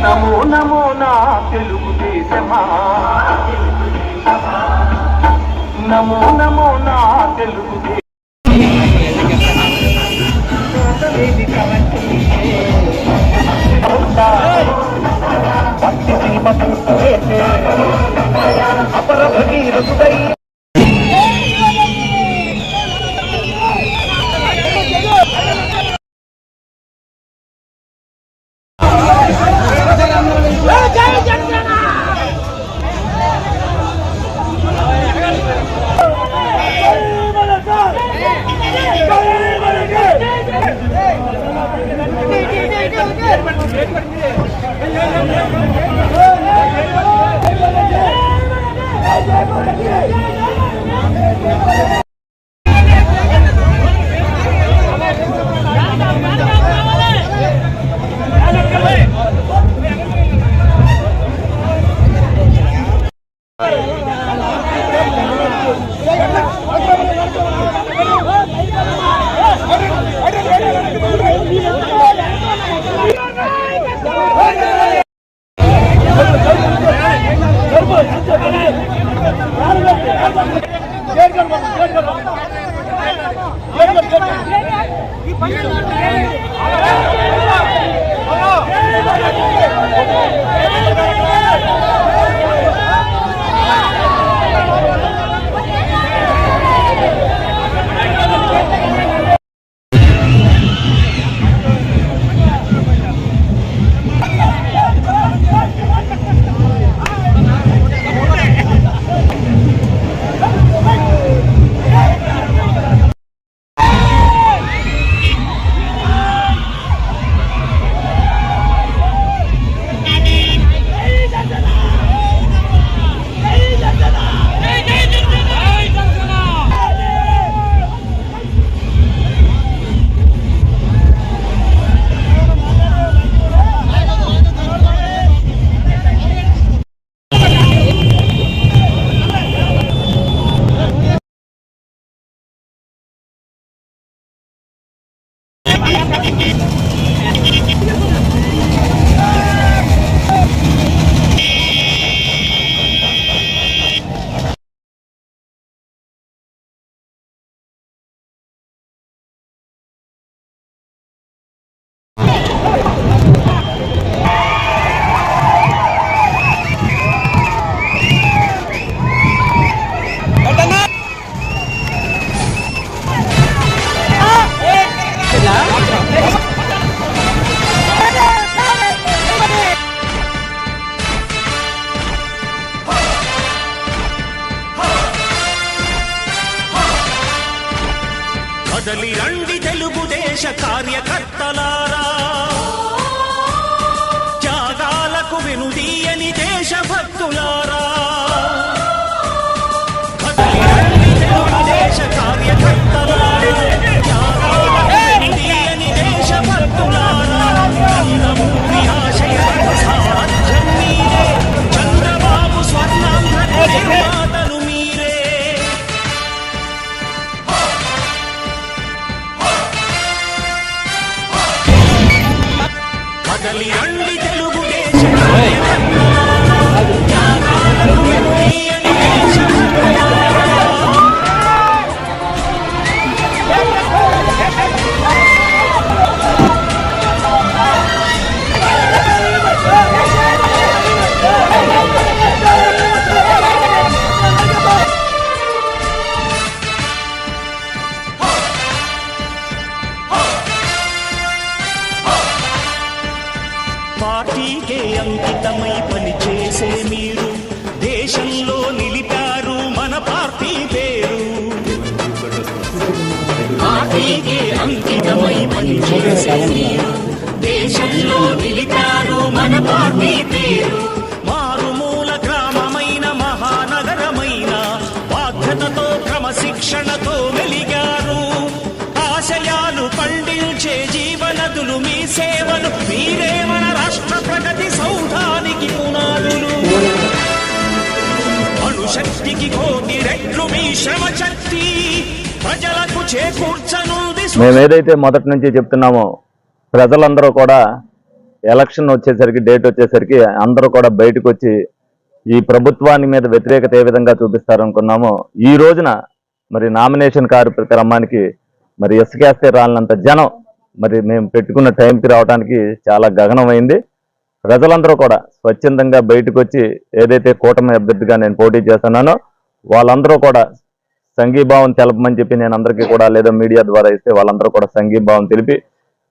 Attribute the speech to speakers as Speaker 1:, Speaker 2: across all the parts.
Speaker 1: నమో నమో నా తెలుగుదేశమా, నమో నమో నా తెలుగుదేశం. అపర భగీరథుడై
Speaker 2: కదలి రండి తెలుగుదేశ కార్యకర్తలారా, త్యాగాలకు వెనుదీయని దేశభక్తులారా. కదలి రండి తెలుగుదేశ కార్యకర్తలారా, త్యాగాలకు వెనుదీయని దేశభక్తులారా. నందమూరి ఆశయ సారథ్యం మీరే, చంద్రబాబు స్వర్ణాంధ్ర నిర్మాతలు మీరే. కదలి రండి తెలుగుదేశ కార్యకర్తలారా, త్యాగాలకు వెనుదీయని దేశభక్తులారా. పార్టీకే అంకితమై పనిచేసే మీరు దేశంలో నిలిపారు మన పార్టీ పేరు. పార్టీకే అంకితమై పనిచేసే మీరు దేశంలో నిలిపారు మన పార్టీ పేరు. మారుమూల గ్రామమైన మహానగరమైన బాధ్యతతో క్రమశిక్షణతో వెలిగారు. ఆశయాలు పండించే జీవనదులు మీ సేవలు, మీరే మన రాష్ట్ర ప్రగతి సౌధానికి పునాదులు. అణుశక్తికి కోటి రెట్లు మీ శ్రమ శక్తి ప్రజలకు చేకూర్చనుంది.
Speaker 3: మేము ఏదైతే మొదటి నుంచి చెప్తున్నామో ప్రజలందరూ కూడా ఎలక్షన్ వచ్చేసరికి, డేట్ వచ్చేసరికి అందరూ కూడా బయటకు వచ్చి ఈ ప్రభుత్వాన్ని మీద వ్యతిరేకత ఏ విధంగా చూపిస్తారనుకున్నామో, ఈ రోజున మరి నామినేషన్ కార్యక్రమానికి మరి ఇసుకేస్తే రాలినంత జనం మరి మేము పెట్టుకున్న టైంకి రావడానికి చాలా గగనమైంది. ప్రజలందరూ కూడా స్వచ్ఛందంగా బయటకు వచ్చి ఏదైతే కూటమి అభ్యర్థిగా నేను పోటీ చేస్తున్నానో వాళ్ళందరూ కూడా సంఘీభావం తెలపమని చెప్పి నేను అందరికీ కూడా, లేదా మీడియా ద్వారా ఇస్తే వాళ్ళందరూ కూడా సంఘీభావం తెలిపి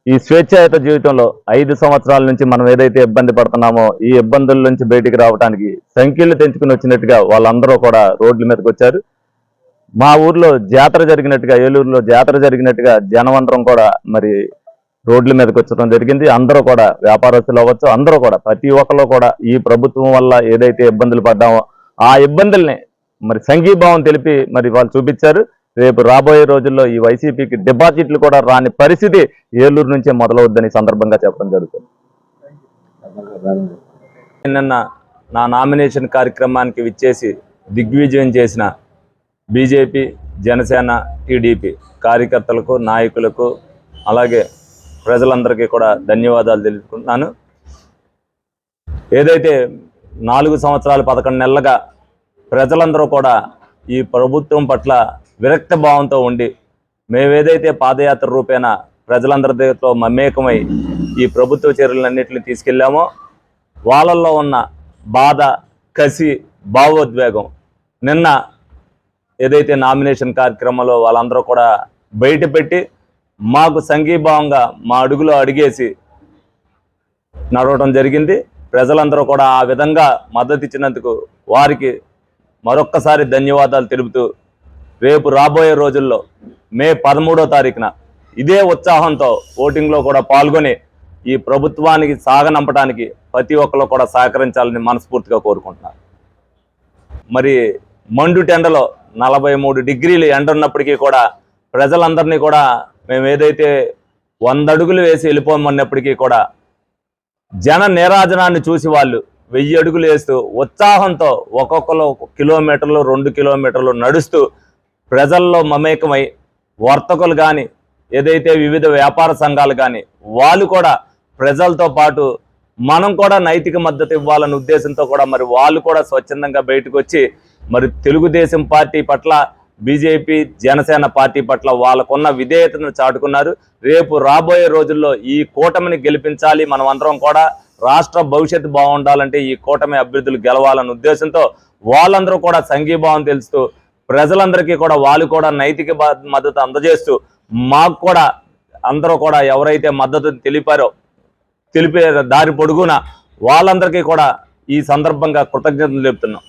Speaker 3: ఈ స్వేచ్ఛాయుత జీవితంలో 5 సంవత్సరాల నుంచి మనం ఏదైతే ఇబ్బంది పడుతున్నామో ఈ ఇబ్బందుల నుంచి బయటికి రావడానికి సంఖ్యలు తెంచుకుని వచ్చినట్టుగా వాళ్ళందరూ కూడా రోడ్ల మీదకి వచ్చారు. మా ఊర్లో జాతర జరిగినట్టుగా, ఏలూరులో జాతర జరిగినట్టుగా జనమందరం కూడా మరి రోడ్ల మీదకి వచ్చడం జరిగింది. అందరూ కూడా వ్యాపారస్తులు అవ్వచ్చు, అందరూ కూడా ప్రతి ఒక్కరు కూడా ఈ ప్రభుత్వం వల్ల ఏదైతే ఇబ్బందులు పడ్డామో ఆ ఇబ్బందుల్ని మరి సంఘీభావం తెలిపి మరి వాళ్ళు చూపించారు. రేపు రాబోయే రోజుల్లో ఈ వైసీపీకి డిపాజిట్లు కూడా రాని పరిస్థితి ఏలూరు నుంచే మొదలవుద్దని సందర్భంగా చెప్పడం జరుగుతుంది. నిన్న నా నామినేషన్ కార్యక్రమానికి విచ్చేసి దిగ్విజయం చేసిన బీజేపీ, జనసేన, టీడీపీ కార్యకర్తలకు, నాయకులకు, అలాగే ప్రజలందరికీ కూడా ధన్యవాదాలు తెలుపుకుంటున్నాను. ఏదైతే 4 సంవత్సరాలు 11 నెలలుగా ప్రజలందరూ కూడా ఈ ప్రభుత్వం పట్ల విరక్త భావంతో ఉండి మేమేదైతే పాదయాత్ర రూపేణ ప్రజలందరితో మమేకమై ఈ ప్రభుత్వ చర్యలన్నింటినీ తీసుకెళ్ళామో వాళ్ళల్లో ఉన్న బాధ, కసి, భావోద్వేగం నిన్న ఏదైతే నామినేషన్ కార్యక్రమంలో వాళ్ళందరూ కూడా బయటపెట్టి మాకు సంఘీభావంగా మా అడుగులో అడిగేసి నడవడం జరిగింది. ప్రజలందరూ కూడా ఆ విధంగా మద్దతు ఇచ్చినందుకు వారికి మరొక్కసారి ధన్యవాదాలు తెలుపుతూ రేపు రాబోయే రోజుల్లో మే 13వ తారీఖున ఇదే ఉత్సాహంతో ఓటింగ్లో కూడా పాల్గొని ఈ ప్రభుత్వానికి సాగనంపడానికి ప్రతి ఒక్కరు కూడా సహకరించాలని మనస్ఫూర్తిగా కోరుకుంటున్నారు. మరి మండు టెండలో 43 డిగ్రీలు ఎండ ఉన్నప్పటికీ కూడా ప్రజలందరినీ కూడా మేము ఏదైతే 100 అడుగులు వేసి వెళ్ళిపోమన్నప్పటికీ కూడా జన నీరాజనాన్ని చూసి వాళ్ళు 1000 అడుగులు వేస్తూ ఉత్సాహంతో ఒక్కొక్కరు 1 కిలోమీటర్లు 2 కిలోమీటర్లు నడుస్తూ ప్రజల్లో మమేకమై వర్తకులు కానీ, ఏదైతే వివిధ వ్యాపార సంఘాలు కానీ వాళ్ళు కూడా ప్రజలతో పాటు మనం కూడా నైతిక మద్దతు ఇవ్వాలనే ఉద్దేశంతో కూడా మరి వాళ్ళు కూడా స్వచ్ఛందంగా బయటకు వచ్చి మరి తెలుగుదేశం పార్టీ పట్ల, బీజేపీ, జనసేన పార్టీ పట్ల వాళ్ళకున్న విధేయతను చాటుకున్నారు. రేపు రాబోయే రోజుల్లో ఈ కూటమిని గెలిపించాలి, మనం అందరం కూడా రాష్ట్ర భవిష్యత్తు బాగుండాలంటే ఈ కూటమి అభ్యర్థులు గెలవాలన్న ఉద్దేశంతో వాళ్ళందరూ కూడా సంఘీభావం తెలుస్తూ ప్రజలందరికీ కూడా వాళ్ళు కూడా నైతిక మద్దతు అందజేస్తూ మాకు కూడా అందరూ కూడా ఎవరైతే మద్దతు తెలిపే దారి పొడుగునా వాళ్ళందరికీ కూడా ఈ సందర్భంగా కృతజ్ఞతలు చెప్తున్నాం.